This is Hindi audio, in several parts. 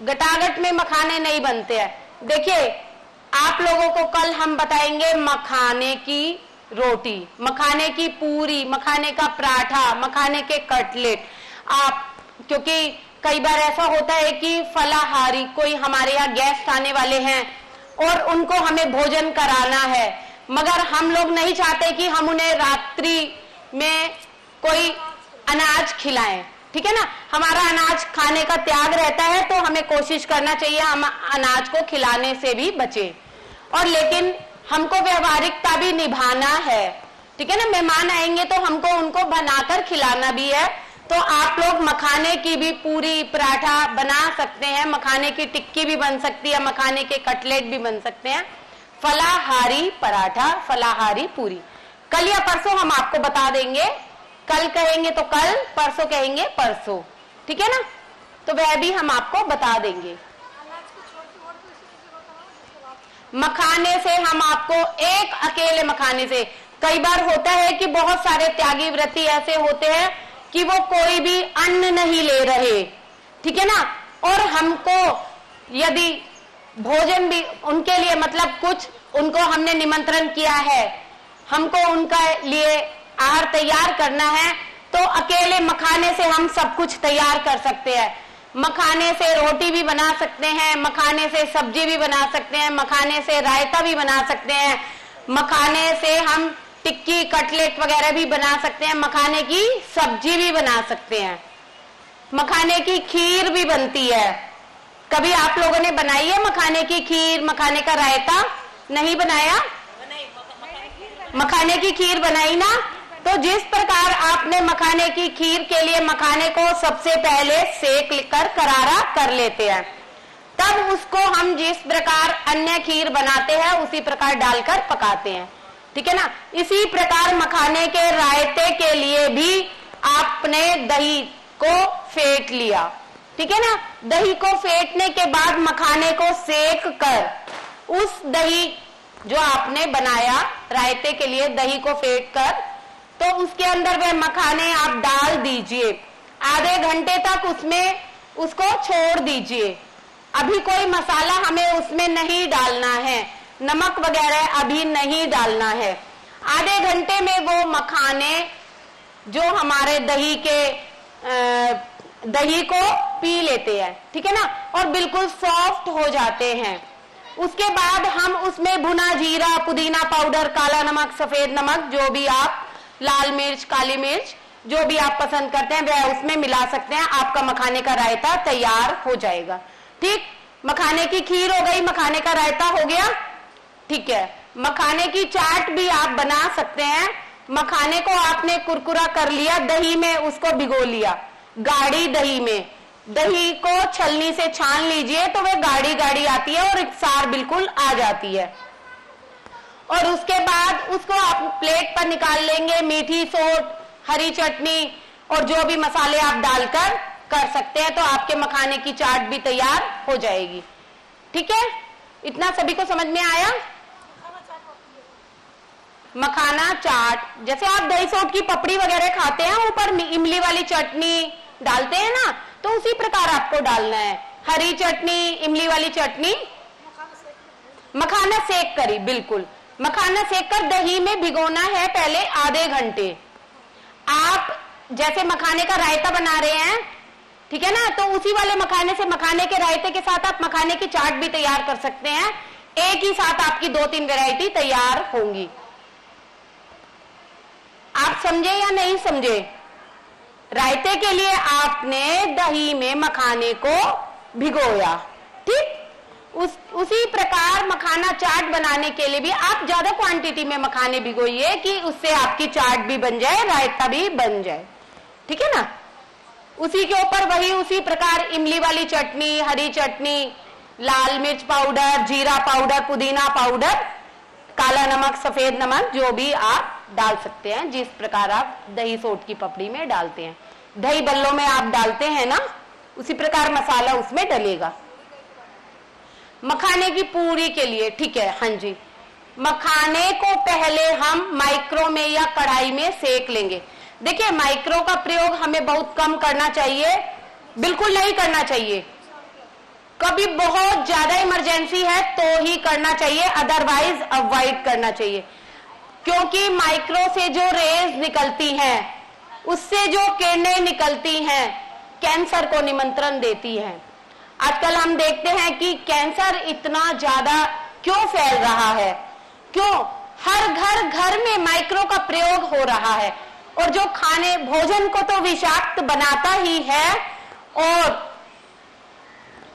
गटागट में मखाने नहीं बनते हैं। देखिए आप लोगों को कल हम बताएंगे मखाने की रोटी, मखाने की पूरी, मखाने का पराठा, मखाने के कटलेट। आप क्योंकि कई बार ऐसा होता है कि फलाहारी कोई हमारे यहाँ गेस्ट आने वाले हैं और उनको हमें भोजन कराना है, मगर हम लोग नहीं चाहते कि हम उन्हें रात्रि में कोई अनाज खिलाएं, ठीक है ना। हमारा अनाज खाने का त्याग रहता है, तो हमें कोशिश करना चाहिए हम अनाज को खिलाने से भी बचे। और लेकिन हमको व्यवहारिकता भी निभाना है, ठीक है ना। मेहमान आएंगे तो हमको उनको बनाकर खिलाना भी है। तो आप लोग मखाने की भी पूरी पराठा बना सकते हैं, मखाने की टिक्की भी बन सकती है, मखाने के कटलेट भी बन सकते हैं। फलाहारी पराठा, फलाहारी पूरी कल या परसों हम आपको बता देंगे। कल कहेंगे तो कल, परसों कहेंगे परसों, ठीक है ना। तो वह भी हम आपको बता देंगे। मखाने से हम आपको एक अकेले मखाने से, कई बार होता है कि बहुत सारे त्यागी व्रती ऐसे होते हैं कि वो कोई भी अन्न नहीं ले रहे, ठीक है ना। और हमको यदि भोजन भी उनके लिए मतलब कुछ उनको हमने निमंत्रण किया है, हमको उनका लिए आहार तैयार करना है, तो अकेले मखाने से हम सब कुछ तैयार कर सकते हैं। मखाने से रोटी भी बना सकते हैं, मखाने से सब्जी भी बना सकते हैं, मखाने से रायता भी बना सकते हैं, मखाने से हम टिक्की कटलेट वगैरह भी बना सकते हैं, मखाने की सब्जी भी बना सकते हैं, मखाने की खीर भी बनती है। कभी आप लोगों ने बनाई है मखाने की खीर, मखाने का रायता? नहीं बनाया? मखाने की खीर बनाई ना। तो जिस प्रकार आपने मखाने की खीर के लिए मखाने को सबसे पहले सेक कर करारा कर लेते हैं, तब उसको हम जिस प्रकार अन्य खीर बनाते हैं उसी प्रकार डालकर पकाते हैं, ठीक है ना। इसी प्रकार मखाने के रायते के लिए भी आपने दही को फेंट लिया, ठीक है ना। दही को फेंटने के बाद मखाने को सेक कर उस दही जो आपने बनाया रायते के लिए, दही को फेंट कर, तो उसके अंदर वह मखाने आप डाल दीजिए। आधे घंटे तक उसमें उसको छोड़ दीजिए। अभी कोई मसाला हमें उसमें नहीं डालना है, नमक वगैरह अभी नहीं डालना है। आधे घंटे में वो मखाने जो हमारे दही को पी लेते हैं, ठीक है ना, और बिल्कुल सॉफ्ट हो जाते हैं। उसके बाद हम उसमें भुना जीरा, पुदीना पाउडर, काला नमक, सफेद नमक, जो भी आप, लाल मिर्च, काली मिर्च, जो भी आप पसंद करते हैं वह उसमें मिला सकते हैं। आपका मखाने का रायता तैयार हो जाएगा। ठीक, मखाने की खीर हो गई, मखाने का रायता हो गया, ठीक है। मखाने की चाट भी आप बना सकते हैं। मखाने को आपने कुरकुरा कर लिया, दही में उसको भिगो लिया, गाढ़ी दही में, दही को छलनी से छान लीजिए तो वह गाढ़ी गाढ़ी आती है और इकसार बिल्कुल आ जाती है। और उसके बाद उसको आप प्लेट पर निकाल लेंगे। मीठी सोट, हरी चटनी और जो भी मसाले आप डालकर कर सकते हैं, तो आपके मखाने की चाट भी तैयार हो जाएगी। ठीक है, इतना सभी को समझ में आया? मखाना चाट, जैसे आप दही सोट की पपड़ी वगैरह खाते हैं, ऊपर इमली वाली चटनी डालते हैं ना, तो उसी प्रकार आपको डालना है। हरी चटनी, इमली वाली चटनी, मखाना सेक करी, बिल्कुल मखाना सेक कर दही में भिगोना है पहले आधे घंटे। आप जैसे मखाने का रायता बना रहे हैं, ठीक है ना, तो उसी वाले मखाने से, मखाने के रायते के साथ आप मखाने की चाट भी तैयार कर सकते हैं। एक ही साथ आपकी 2-3 वैरायटी तैयार होंगी। आप समझे या नहीं समझे? रायते के लिए आपने दही में मखाने को भिगोया, ठीक। उसी प्रकार मखाना चाट बनाने के लिए भी आप ज्यादा क्वांटिटी में मखाने भिगोइए कि उससे आपकी चाट भी बन जाए, रायता भी बन जाए, ठीक है ना। उसी के ऊपर वही उसी प्रकार इमली वाली चटनी, हरी चटनी, लाल मिर्च पाउडर, जीरा पाउडर, पुदीना पाउडर, काला नमक, सफेद नमक, जो भी आप डाल सकते हैं, जिस प्रकार आप दही सोट की पपड़ी में डालते हैं, दही बल्लों में आप डालते हैं ना, उसी प्रकार मसाला उसमें डलेगा। मखाने की पूरी के लिए, ठीक है, हाँ जी, मखाने को पहले हम माइक्रो में या कढ़ाई में सेक लेंगे। देखिए, माइक्रो का प्रयोग हमें बहुत कम करना चाहिए, बिल्कुल नहीं करना चाहिए। कभी बहुत ज्यादा इमरजेंसी है तो ही करना चाहिए, अदरवाइज अवॉइड करना चाहिए। क्योंकि माइक्रो से जो रेज निकलती हैं, उससे जो किरणें निकलती हैं, कैंसर को निमंत्रण देती हैं। आजकल हम देखते हैं कि कैंसर इतना ज्यादा क्यों फैल रहा है, क्यों? हर घर में माइक्रो का प्रयोग हो रहा है, और जो खाने भोजन को तो विषाक्त बनाता ही है, और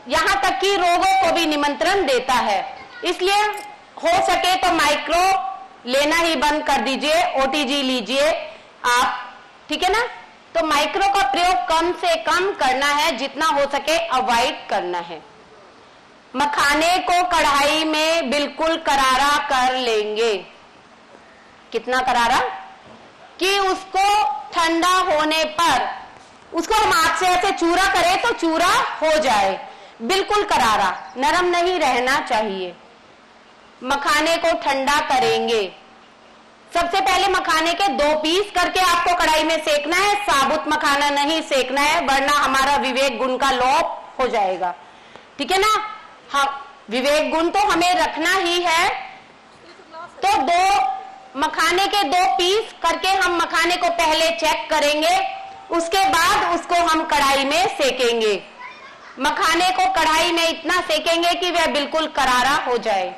यहां तक कि रोगों को भी निमंत्रण देता है। इसलिए हो सके तो माइक्रो लेना ही बंद कर दीजिए, ओटीजी लीजिए आप, ठीक है ना। तो माइक्रो का प्रयोग कम से कम करना है, जितना हो सके अवॉइड करना है। मखाने को कढ़ाई में बिल्कुल करारा कर लेंगे। कितना करारा? कि उसको ठंडा होने पर उसको हम हाथ से ऐसे चूरा करें तो चूरा हो जाए, बिल्कुल करारा, नरम नहीं रहना चाहिए। मखाने को ठंडा करेंगे। सबसे पहले मखाने के 2 पीस करके आपको कढ़ाई में सेकना है, साबुत मखाना नहीं सेकना है, वरना हमारा विवेक गुण का लोप हो जाएगा, ठीक है ना। हाँ, विवेक गुण तो हमें रखना ही है। तो 2 मखाने के 2 पीस करके हम मखाने को पहले चेक करेंगे, उसके बाद उसको हम कढ़ाई में सेकेंगे। मखाने को कढ़ाई में इतना सेकेंगे कि वह बिल्कुल करारा हो जाए।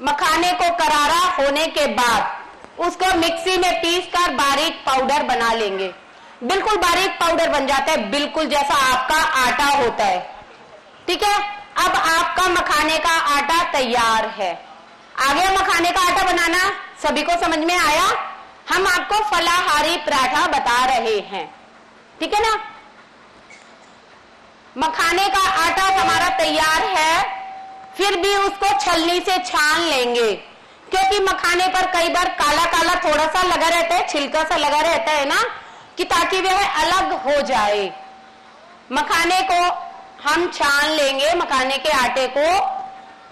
मखाने को करारा होने के बाद उसको मिक्सी में पीस कर बारीक पाउडर बना लेंगे। बिल्कुल बारीक पाउडर बन जाता है, बिल्कुल जैसा आपका आटा होता है, ठीक है। अब आपका मखाने का आटा तैयार है। आ गया मखाने का आटा बनाना, सभी को समझ में आया? हम आपको फलाहारी पराठा बता रहे हैं, ठीक है ना। मखाने का आटा हमारा तैयार है, फिर भी उसको छलनी से छान लेंगे, क्योंकि मखाने पर कई बार काला काला थोड़ा सा लगा रहता है, छिलका सा लगा रहता है ना, कि ताकि वह अलग हो जाए। मखाने को हम छान लेंगे, मखाने के आटे को।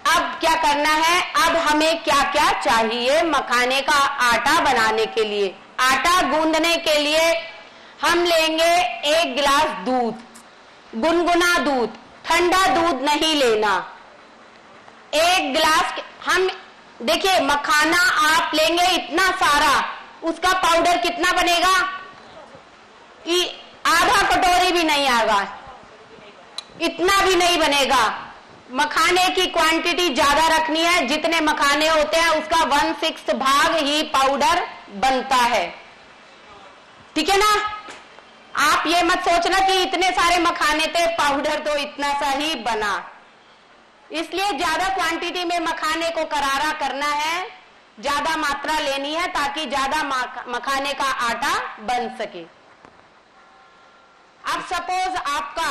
अब क्या करना है? अब हमें क्या क्या चाहिए मखाने का आटा बनाने के लिए? आटा गूंदने के लिए हम लेंगे 1 गिलास दूध, गुनगुना दूध, ठंडा दूध नहीं लेना। 1 गिलास हम देखिए, मखाना आप लेंगे इतना सारा, उसका पाउडर कितना बनेगा? कि आधा कटोरी भी नहीं आएगा, इतना भी नहीं बनेगा। मखाने की क्वांटिटी ज्यादा रखनी है, जितने मखाने होते हैं उसका 1/6 भाग ही पाउडर बनता है, ठीक है ना। आप ये मत सोचना कि इतने सारे मखाने थे, पाउडर तो इतना सा ही बना। इसलिए ज्यादा क्वांटिटी में मखाने को करारा करना है, ज्यादा मात्रा लेनी है, ताकि ज्यादा मखाने का आटा बन सके। अब सपोज आपका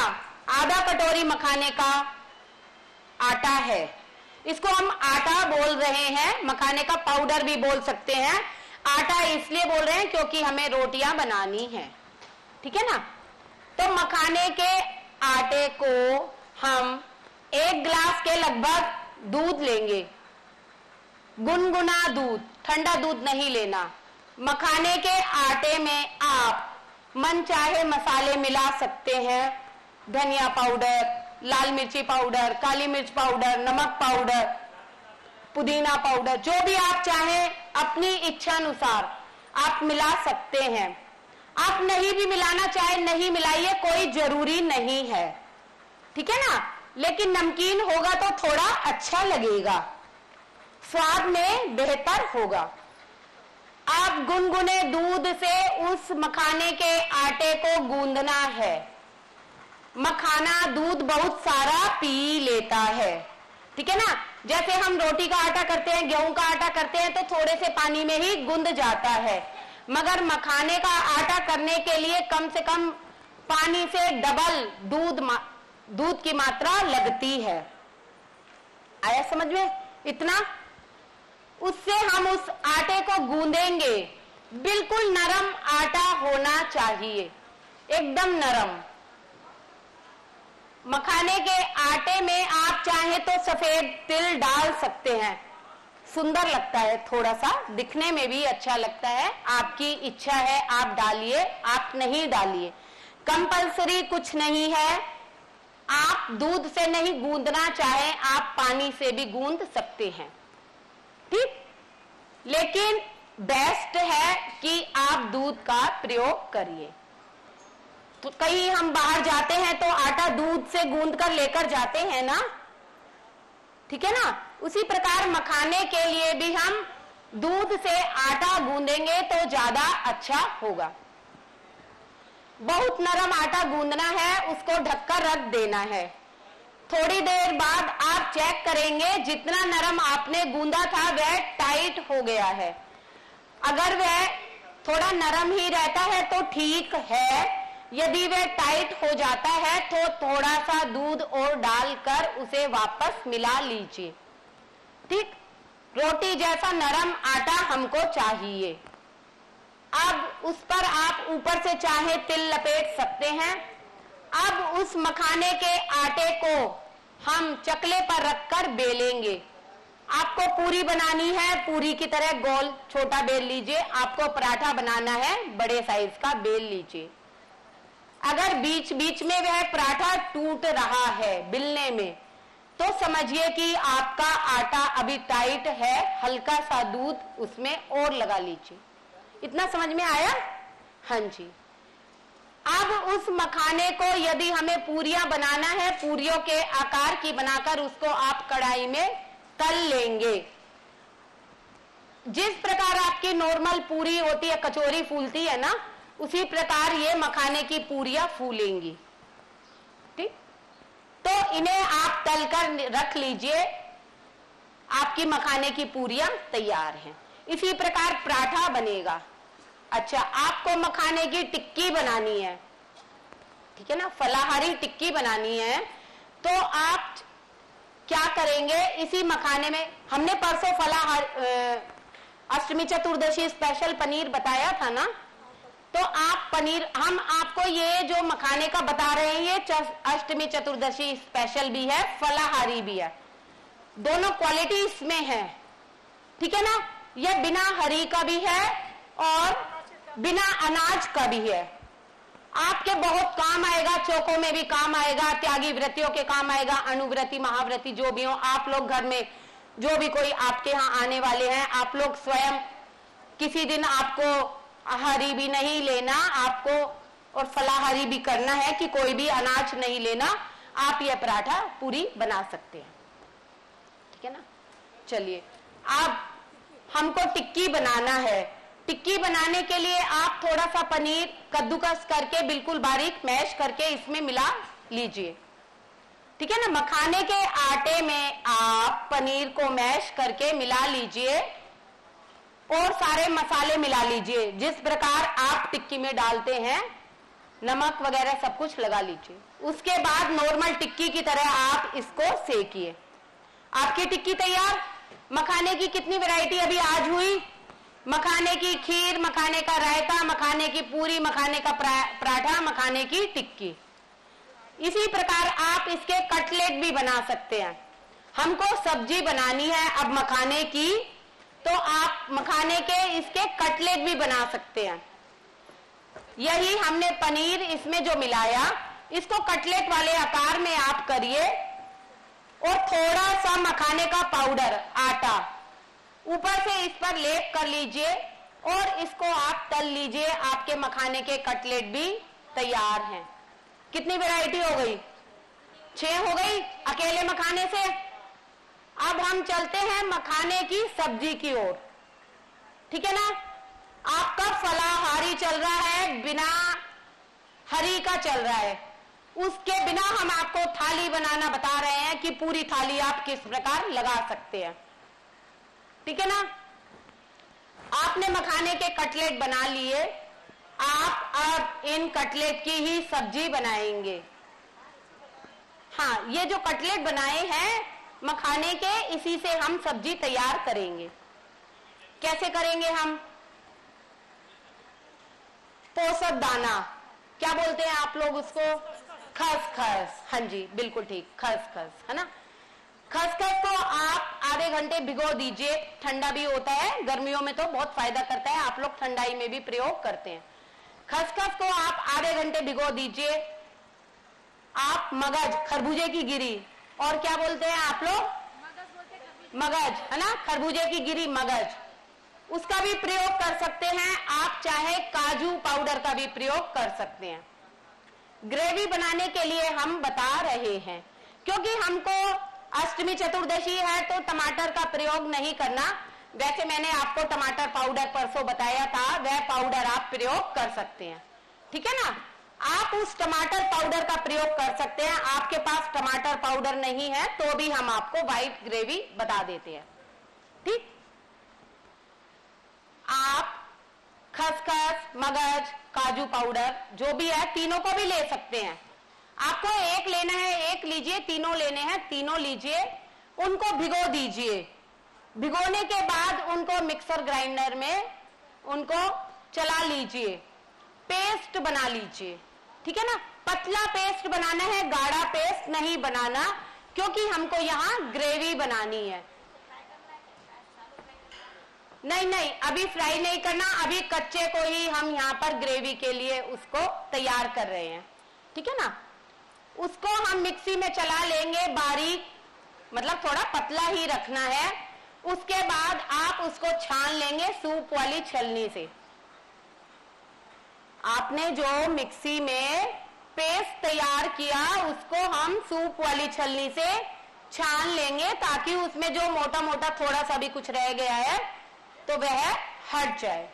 आधा कटोरी मखाने का आटा है, इसको हम आटा बोल रहे हैं, मखाने का पाउडर भी बोल सकते हैं। आटा इसलिए बोल रहे हैं क्योंकि हमें रोटियां बनानी है, ठीक है ना। तो मखाने के आटे को हम 1 गिलास के लगभग दूध लेंगे, गुनगुना दूध, ठंडा दूध नहीं लेना। मखाने के आटे में आप मन चाहे मसाले मिला सकते हैं, धनिया पाउडर, लाल मिर्ची पाउडर, काली मिर्च पाउडर, नमक पाउडर, पुदीना पाउडर, जो भी आप चाहें अपनी इच्छा अनुसार आप मिला सकते हैं। आप नहीं भी मिलाना चाहे नहीं मिलाइए, कोई जरूरी नहीं है, ठीक है ना। लेकिन नमकीन होगा तो थोड़ा अच्छा लगेगा, स्वाद में बेहतर होगा। आप गुनगुने दूध से उस मखाने के आटे को गूंदना है। मखाना दूध बहुत सारा पी लेता है, ठीक है ना। जैसे हम रोटी का आटा करते हैं, गेहूं का आटा करते हैं, तो थोड़े से पानी में ही गूंद जाता है, मगर मखाने का आटा करने के लिए कम से कम पानी से डबल दूध की मात्रा लगती है। आया समझ में? इतना उससे हम उस आटे को गूंदेंगे। बिल्कुल नरम आटा होना चाहिए, एकदम नरम। मखाने के आटे में आप चाहे तो सफेद तिल डाल सकते हैं, सुंदर लगता है, थोड़ा सा दिखने में भी अच्छा लगता है। आपकी इच्छा है, आप डालिए, आप नहीं डालिए, कंपल्सरी कुछ नहीं है। आप दूध से नहीं गूंदना चाहे आप पानी से भी गूंद सकते हैं, ठीक। लेकिन बेस्ट है कि आप दूध का प्रयोग करिए। तो कहीं हम बाहर जाते हैं तो आटा दूध से गूंद कर लेकर जाते हैं ना, ठीक है ना। उसी प्रकार मखाने के लिए भी हम दूध से आटा गूंदेंगे तो ज्यादा अच्छा होगा। बहुत नरम आटा गूंदना है, उसको ढककर रख देना है। थोड़ी देर बाद आप चेक करेंगे जितना नरम आपने गूंदा था वह टाइट हो गया है। अगर वह थोड़ा नरम ही रहता है तो ठीक है, यदि वह टाइट हो जाता है तो थोड़ा सा दूध और डालकर उसे वापस मिला लीजिए, ठीक। रोटी जैसा नरम आटा हमको चाहिए। अब उस पर आप ऊपर से चाहे तिल लपेट सकते हैं। अब उस मखाने के आटे को हम चकले पर रखकर बेलेंगे। आपको पूरी बनानी है, पूरी की तरह गोल छोटा बेल लीजिए। आपको पराठा बनाना है, बड़े साइज का बेल लीजिए। अगर बीच बीच में वह पराठा टूट रहा है बेलने में, तो समझिए कि आपका आटा अभी टाइट है, हल्का सा दूध उसमें और लगा लीजिए। इतना समझ में आया? हाँ जी। अब उस मखाने को यदि हमें पूरियां बनाना है, पूरियों के आकार की बनाकर उसको आप कढ़ाई में तल लेंगे। जिस प्रकार आपकी नॉर्मल पूरी होती है, कचौरी फूलती है ना, उसी प्रकार ये मखाने की पूरियां फूलेंगी, ठीक। तो इन्हें आप तलकर रख लीजिए। आपकी मखाने की पूरियां तैयार हैं। इसी प्रकार पराठा बनेगा। अच्छा, आपको मखाने की टिक्की बनानी है, ठीक है ना, फलाहारी टिक्की बनानी है। तो आप क्या करेंगे, इसी मखाने में हमने परसों अष्टमी चतुर्दशी स्पेशल पनीर बताया था ना, तो आप पनीर, हम आपको ये जो मखाने का बता रहे हैं ये अष्टमी चतुर्दशी स्पेशल भी है, फलाहारी भी है, दोनों क्वालिटी इसमें है, ठीक है ना। यह बिना हरी का भी है और बिना अनाज का भी है। आपके बहुत काम आएगा, चौकों में भी काम आएगा, त्यागी व्रतियों के काम आएगा, अनुव्रति महाव्रति जो भी हो। आप लोग घर में जो भी कोई आपके यहाँ आने वाले हैं, आप लोग स्वयं किसी दिन आपको हरी भी नहीं लेना आपको, और फलाहारी भी करना है कि कोई भी अनाज नहीं लेना। आप यह पराठा पूरी बना सकते हैं, ठीक है ना। चलिए, अब हमको टिक्की बनाना है। टिक्की बनाने के लिए आप थोड़ा सा पनीर कद्दूकस करके बिल्कुल बारीक मैश करके इसमें मिला लीजिए, ठीक है ना। मखाने के आटे में आप पनीर को मैश करके मिला लीजिए और सारे मसाले मिला लीजिए जिस प्रकार आप टिक्की में डालते हैं, नमक वगैरह सब कुछ लगा लीजिए। उसके बाद नॉर्मल टिक्की की तरह आप इसको सेकिए। आपकी टिक्की तैयार। मखाने की कितनी वैरायटी अभी आज हुई? मखाने की खीर, मखाने का रायता, मखाने की पूरी, मखाने का पराठा, मखाने की टिक्की। इसी प्रकार आप इसके कटलेट भी बना सकते हैं। हमको सब्जी बनानी है अब मखाने की, तो आप मखाने के इसके कटलेट भी बना सकते हैं। यही हमने पनीर इसमें जो मिलाया, इसको कटलेट वाले आकार में आप करिए और थोड़ा सा मखाने का पाउडर, आटा ऊपर से इस पर लेप कर लीजिए और इसको आप तल लीजिए। आपके मखाने के कटलेट भी तैयार हैं। कितनी वैरायटी हो गई? 6 हो गई अकेले मखाने से। अब हम चलते हैं मखाने की सब्जी की ओर, ठीक है ना। आपका फलाहारी चल रहा है, बिना हरी का चल रहा है। उसके बिना हम आपको थाली बनाना बता रहे हैं कि पूरी थाली आप किस प्रकार लगा सकते हैं, ठीक है ना। आपने मखाने के कटलेट बना लिए। आप अब इन कटलेट की ही सब्जी बनाएंगे। हाँ, ये जो कटलेट बनाए हैं मखाने के, इसी से हम सब्जी तैयार करेंगे। कैसे करेंगे हम? पोषक दाना, क्या बोलते हैं आप लोग उसको? खसखस। हाँ जी, बिल्कुल ठीक, खसखस, है ना। खसखस को आप आधे घंटे भिगो दीजिए। ठंडा भी होता है, गर्मियों में तो बहुत फायदा करता है, आप लोग ठंडाई में भी प्रयोग करते हैं। खसखस को आप आधे घंटे भिगो दीजिए। आप मगज, खरबूजे की गिरी, और क्या बोलते हैं आप लोग? मगज, है ना, खरबूजे की गिरी मगज, उसका भी प्रयोग कर सकते हैं आप। चाहे काजू पाउडर का भी प्रयोग कर सकते हैं। ग्रेवी बनाने के लिए हम बता रहे हैं, क्योंकि हमको अष्टमी चतुर्दशी है तो टमाटर का प्रयोग नहीं करना। वैसे मैंने आपको टमाटर पाउडर परसों बताया था, वह पाउडर आप प्रयोग कर सकते हैं, ठीक है ना। आप उस टमाटर पाउडर का प्रयोग कर सकते हैं। आपके पास टमाटर पाउडर नहीं है तो भी हम आपको व्हाइट ग्रेवी बता देते हैं, ठीक। आप खसखस, मगज, काजू पाउडर जो भी है तीनों को भी ले सकते हैं। आपको एक लेना है एक लीजिए, तीनों लेने हैं तीनों लीजिए, उनको भिगो दीजिए। भिगोने के बाद उनको मिक्सर ग्राइंडर में उनको चला लीजिए, पेस्ट बना लीजिए, ठीक है ना। पतला पेस्ट बनाना है, गाढ़ा पेस्ट नहीं बनाना, क्योंकि हमको यहां ग्रेवी बनानी है। नहीं नहीं, अभी फ्राई नहीं करना, अभी कच्चे को ही हम यहाँ पर ग्रेवी के लिए उसको तैयार कर रहे हैं, ठीक है ना। उसको हम मिक्सी में चला लेंगे बारीक, मतलब थोड़ा पतला ही रखना है। उसके बाद आप उसको छान लेंगे सूप वाली छलनी से। आपने जो मिक्सी में पेस्ट तैयार किया उसको हम सूप वाली छलनी से छान लेंगे, ताकि उसमें जो मोटा मोटा थोड़ा सा भी कुछ रह गया है तो वह हट जाए।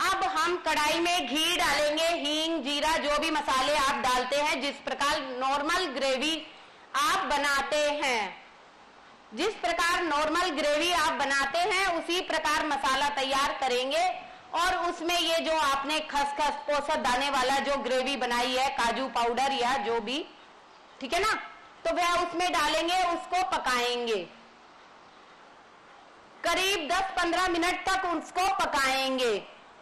अब हम कढ़ाई में घी डालेंगे, हींग, जीरा, जो भी मसाले आप डालते हैं, जिस प्रकार नॉर्मल ग्रेवी आप बनाते हैं, जिस प्रकार नॉर्मल ग्रेवी आप बनाते हैं उसी प्रकार मसाला तैयार करेंगे। और उसमें ये जो आपने खसखस, पोषक दाने वाला जो ग्रेवी बनाई है, काजू पाउडर या जो भी, ठीक है ना, तो वह उसमें डालेंगे, उसको पकाएंगे। करीब 10-15 मिनट तक उसको पकाएंगे।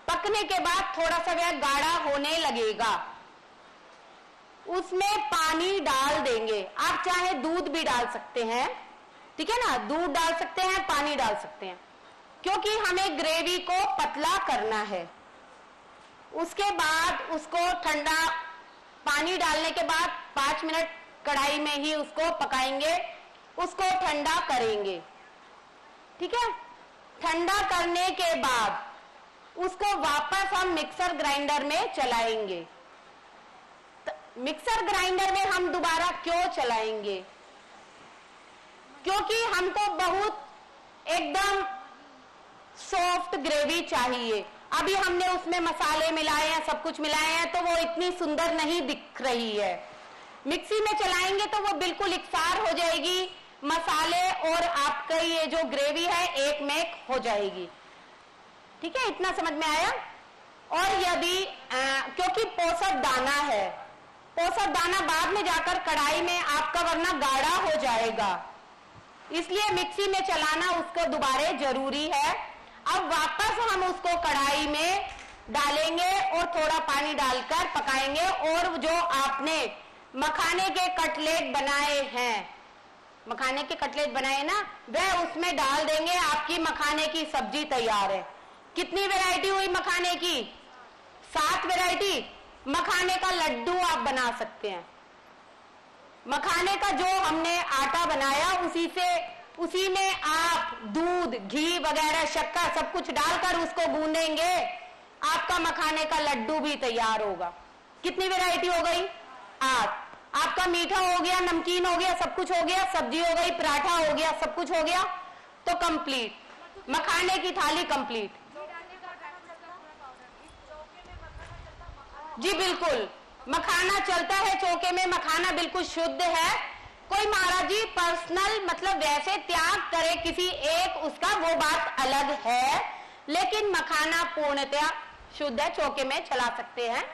पकने के बाद थोड़ा सा वह गाढ़ा होने लगेगा, उसमें पानी डाल देंगे। आप चाहे दूध भी डाल सकते हैं, ठीक है ना, दूध डाल सकते हैं, पानी डाल सकते हैं, क्योंकि हमें ग्रेवी को पतला करना है। उसके बाद उसको ठंडा, पानी डालने के बाद 5 मिनट कढ़ाई में ही उसको पकाएंगे, उसको ठंडा करेंगे, ठीक है। ठंडा करने के बाद उसको वापस हम मिक्सर ग्राइंडर में चलाएंगे। मिक्सर ग्राइंडर में हम दोबारा क्यों चलाएंगे? क्योंकि हमको बहुत एकदम सॉफ्ट ग्रेवी चाहिए। अभी हमने उसमें मसाले मिलाए हैं, सब कुछ मिलाए हैं, तो वो इतनी सुंदर नहीं दिख रही है। मिक्सी में चलाएंगे तो वो बिल्कुल इकसार हो जाएगी, मसाले और आपका ये जो ग्रेवी है एक में एक हो जाएगी, ठीक है। इतना समझ में आया। और यदि क्योंकि पोषक दाना है, पोषक दाना बाद में जाकर कढ़ाई में आपका वरना गाढ़ा हो जाएगा, इसलिए मिक्सी में चलाना उसको दोबारा जरूरी है। अब वापस हम उसको कढ़ाई में डालेंगे और थोड़ा पानी डालकर पकाएंगे। और जो आपने मखाने के कटलेट बनाए हैं, मखाने के कटलेट बनाए ना, वह उसमें डाल देंगे। आपकी मखाने की सब्जी तैयार है। कितनी वैरायटी हुई मखाने की? 7 वैरायटी। मखाने का लड्डू आप बना सकते हैं। मखाने का जो हमने आटा बनाया उसी में आप दूध, घी वगैरह, शक्कर सब कुछ डालकर उसको गूंदेंगे, आपका मखाने का लड्डू भी तैयार होगा। कितनी वैरायटी हो गई? 8। आपका मीठा हो गया, नमकीन हो गया, सब कुछ हो गया, सब्जी हो गई, पराठा हो गया, सब कुछ हो गया, तो कंप्लीट मखाने की थाली कंप्लीट। जी बिल्कुल, मखाना चलता है चौके में, मखाना बिल्कुल शुद्ध है। कोई महाराज जी पर्सनल मतलब वैसे त्याग करे किसी एक, उसका वो बात अलग है, लेकिन मखाना पूर्णतया शुद्ध है, चौके में चला सकते हैं।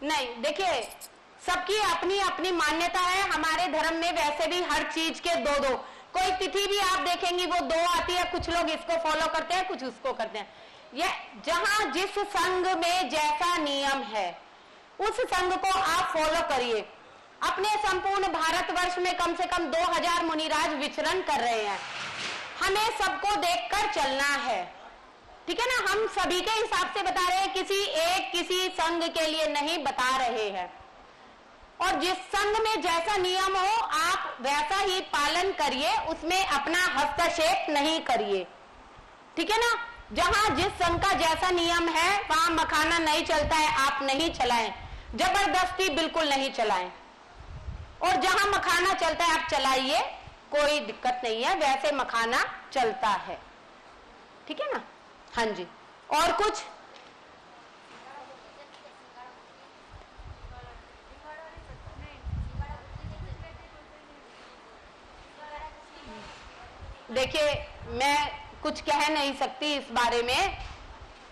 नहीं, देखिए सबकी अपनी अपनी मान्यता है। हमारे धर्म में वैसे भी हर चीज के 2-2, कोई तिथि भी आप देखेंगी वो 2 आती है। कुछ लोग इसको फॉलो करते हैं, कुछ उसको करते हैं। यह जहां जिस संघ में जैसा नियम है उस संघ को आप फॉलो करिए। अपने संपूर्ण भारतवर्ष में कम से कम 2000 मुनिराज विचरण कर रहे हैं। हमें सबको देखकर चलना है, ठीक है ना। हम सभी के हिसाब से बता रहे हैं, किसी संघ के लिए नहीं बता रहे हैं। और जिस संघ में जैसा नियम हो आप वैसा ही पालन करिए, उसमें अपना हस्तक्षेप नहीं करिए। ठीक है ना। जहां जिस संघ का जैसा नियम है वहां मखाना नहीं चलता है, आप नहीं चलाएं, जबरदस्ती बिल्कुल नहीं चलाएं। और जहां मखाना चलता है आप चलाइए, कोई दिक्कत नहीं है, वैसे मखाना चलता है। ठीक है ना। हाँ जी, और कुछ? देखिए मैं कुछ कह नहीं सकती इस बारे में,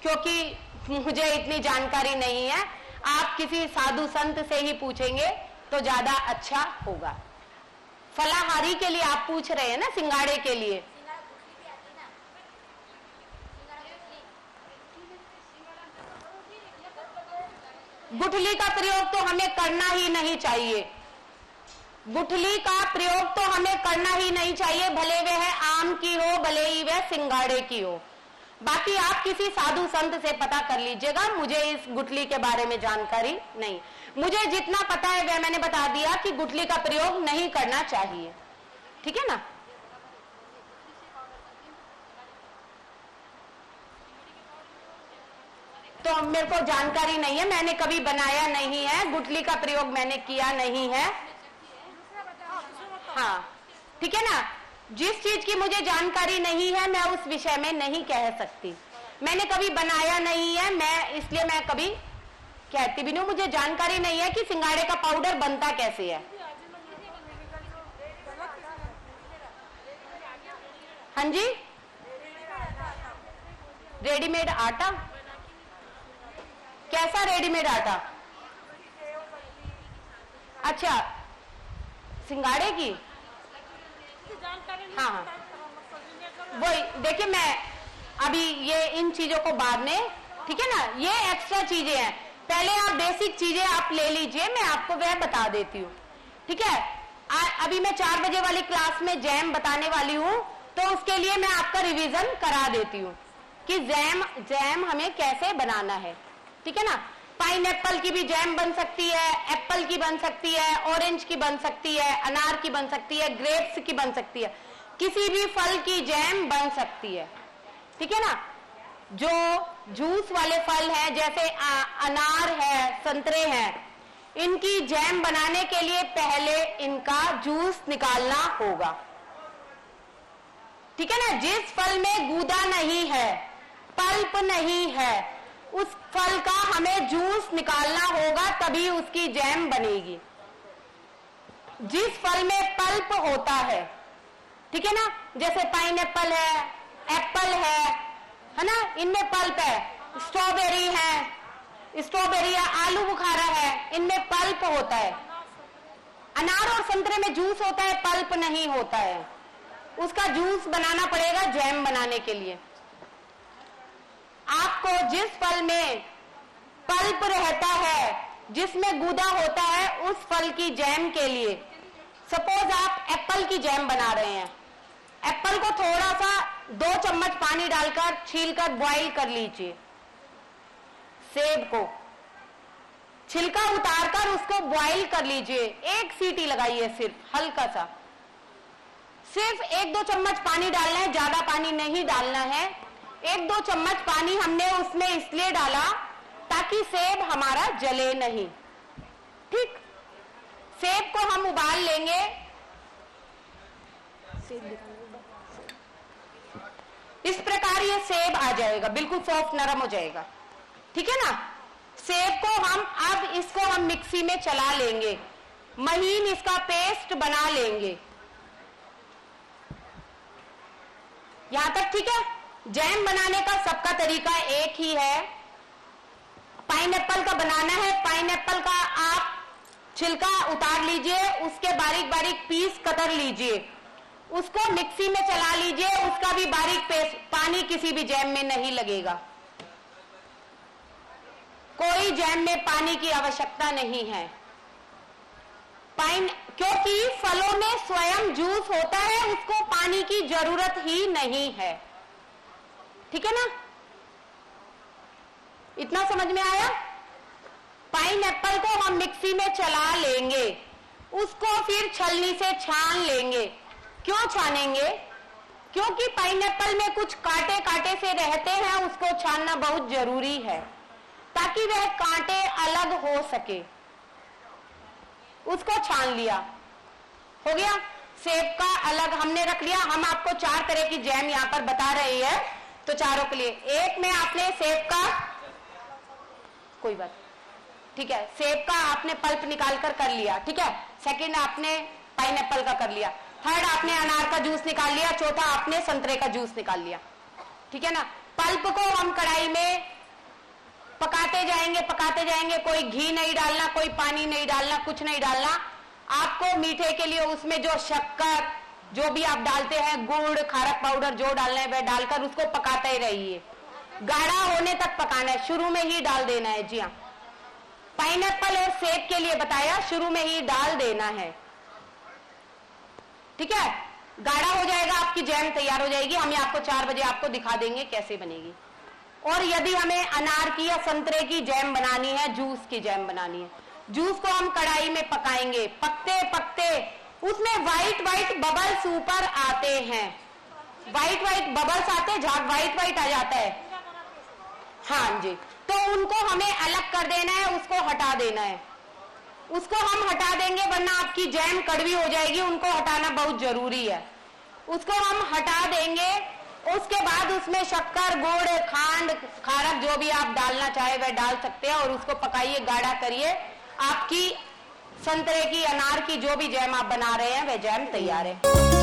क्योंकि मुझे इतनी जानकारी नहीं है। आप किसी साधु संत से ही पूछेंगे तो ज्यादा अच्छा होगा। फलाहारी के लिए आप पूछ रहे हैं ना, सिंगाड़े के लिए। गुठली का प्रयोग तो हमें करना ही नहीं चाहिए। गुठली का प्रयोग तो हमें करना ही नहीं चाहिए, भले वह आम की हो, भले ही वह सिंगाड़े की हो। बाकी आप किसी साधु संत से पता कर लीजिएगा, मुझे इस गुठली के बारे में जानकारी नहीं। मुझे जितना पता है वह मैंने बता दिया कि गुठली का प्रयोग नहीं करना चाहिए। ठीक है ना। तो मेरे को जानकारी नहीं है, मैंने कभी बनाया नहीं है, गुठली का प्रयोग मैंने किया नहीं है। हाँ ठीक है ना। जिस चीज की मुझे जानकारी नहीं है मैं उस विषय में नहीं कह सकती। मैंने कभी बनाया नहीं है, मैं इसलिए मैं कभी कहती भी नहीं। मुझे जानकारी नहीं है कि सिंगाड़े का पाउडर बनता कैसे है। हाँ जी, रेडीमेड आटा? कैसा रेडीमेड आटा? अच्छा, सिंगाड़े की? हाँ हाँ, वही देखिए, मैं अभी ये इन चीजों को बाद में, ठीक है ना, ये एक्स्ट्रा चीजें हैं। पहले आप बेसिक चीजें आप ले लीजिए, मैं आपको वह बता देती हूँ। ठीक है। अभी मैं 4 बजे वाली क्लास में जैम बताने वाली हूँ, तो उसके लिए मैं आपका रिवीजन करा देती हूँ कि जैम हमें कैसे बनाना है। ठीक है ना। पाइनएप्पल की भी जैम बन सकती है, एप्पल की बन सकती है, ऑरेंज की बन सकती है, अनार की बन सकती है, ग्रेप्स की बन सकती है, किसी भी फल की जैम बन सकती है। ठीक है ना। जो जूस वाले फल हैं जैसे अनार है, संतरे हैं, इनकी जैम बनाने के लिए पहले इनका जूस निकालना होगा। ठीक है ना। जिस फल में गूदा नहीं है, पल्प नहीं है, उस फल का हमें जूस निकालना होगा, तभी उसकी जैम बनेगी। जिस फल में पल्प होता है, ठीक है ना, जैसे पाइनएप्पल है, एप्पल है ना, इनमें पल्प है। स्ट्रॉबेरी है, स्ट्रॉबेरी या आलू बुखारा है, इनमें पल्प होता है। अनार और संतरे में जूस होता है, पल्प नहीं होता है। उसका जूस बनाना पड़ेगा जैम बनाने के लिए। आपको जिस फल में पल्प रहता है, जिसमें गूदा होता है, उस फल की जैम के लिए, सपोज आप एप्पल की जैम बना रहे हैं, एप्पल को थोड़ा सा 2 चम्मच पानी डालकर छीलकर बॉईल कर लीजिए। सेब को छिलका उतारकर उसको बॉईल कर लीजिए, 1 सीटी लगाइए, सिर्फ हल्का सा, सिर्फ 1-2 चम्मच पानी डालना है, ज्यादा पानी नहीं डालना है। 1-2 चम्मच पानी हमने उसमें इसलिए डाला ताकि सेब हमारा जले नहीं। ठीक। सेब को हम उबाल लेंगे, इस प्रकार ये सेब आ जाएगा, बिल्कुल सॉफ्ट नरम हो जाएगा। ठीक है ना। सेब को अब इसको हम मिक्सी में चला लेंगे, महीन इसका पेस्ट बना लेंगे। यहां तक ठीक है। जैम बनाने का सबका तरीका एक ही है। पाइनएप्पल का बनाना है, पाइनएप्पल का आप छिलका उतार लीजिए, उसके बारीक बारीक पीस कतर लीजिए, उसको मिक्सी में चला लीजिए, उसका भी बारीक पेस्ट। पानी किसी भी जैम में नहीं लगेगा, कोई जैम में पानी की आवश्यकता नहीं है। क्योंकि फलों में स्वयं जूस होता है, उसको पानी की जरूरत ही नहीं है। ठीक है ना। इतना समझ में आया? पाइनएप्पल को हम मिक्सी में चला लेंगे, उसको फिर छलनी से छान लेंगे। क्यों छानेंगे? क्योंकि पाइनएप्पल में कुछ कांटे कांटे से रहते हैं, उसको छानना बहुत जरूरी है ताकि वह कांटे अलग हो सके। उसको छान लिया, हो गया। सेब का अलग हमने रख लिया। हम आपको 4 तरह की जैम यहां पर बता रहे हैं, तो चारों के लिए। एक में आपने सेब का, कोई बात, ठीक है, सेब का आपने पल्प निकाल कर लिया, ठीक है। सेकंड आपने पाइनएप्पल का कर लिया। थर्ड आपने अनार का जूस निकाल लिया। चौथा आपने संतरे का जूस निकाल लिया, ठीक है ना। पल्प को हम कढ़ाई में पकाते जाएंगे। कोई घी नहीं डालना, कोई पानी नहीं डालना, कुछ नहीं डालना। आपको मीठे के लिए उसमें जो शक्कर, जो भी आप डालते हैं, गुड़, खारक पाउडर जो डालना है वह डालकर उसको पकाते ही रहिए। गाढ़ा होने तक पकाना है, शुरू में ही डाल देना है। जी हाँ, पाइनएप्पल और सेब के लिए बताया, शुरू में ही डाल देना है, ठीक है। गाढ़ा हो जाएगा, आपकी जैम तैयार हो जाएगी। हम आपको 4 बजे आपको दिखा देंगे कैसे बनेगी। और यदि हमें अनार की या संतरे की जैम बनानी है, जूस की जैम बनानी है, जूस को हम कढ़ाई में पकाएंगे। पकते पकते उसमें व्हाइट व्हाइट बबल्स ऊपर आते हैं, व्हाइट व्हाइट बबल्स आते हैं, झाग व्हाइट आ जाता है, हाँ जी। तो उनको हमें अलग कर देना है, उसको हटा देना है। उसको हम हटा देंगे वरना आपकी जैम कड़वी हो जाएगी, उनको हटाना बहुत जरूरी है। उसको हम हटा देंगे। उसके बाद उसमें शक्कर, गुड़, खांड, खारक जो भी आप डालना चाहे वह डाल सकते हैं और उसको पकाइए, गाढ़ा करिए। आपकी संतरे की, अनार की जो भी जैम आप बना रहे हैं वह जैम तैयार है।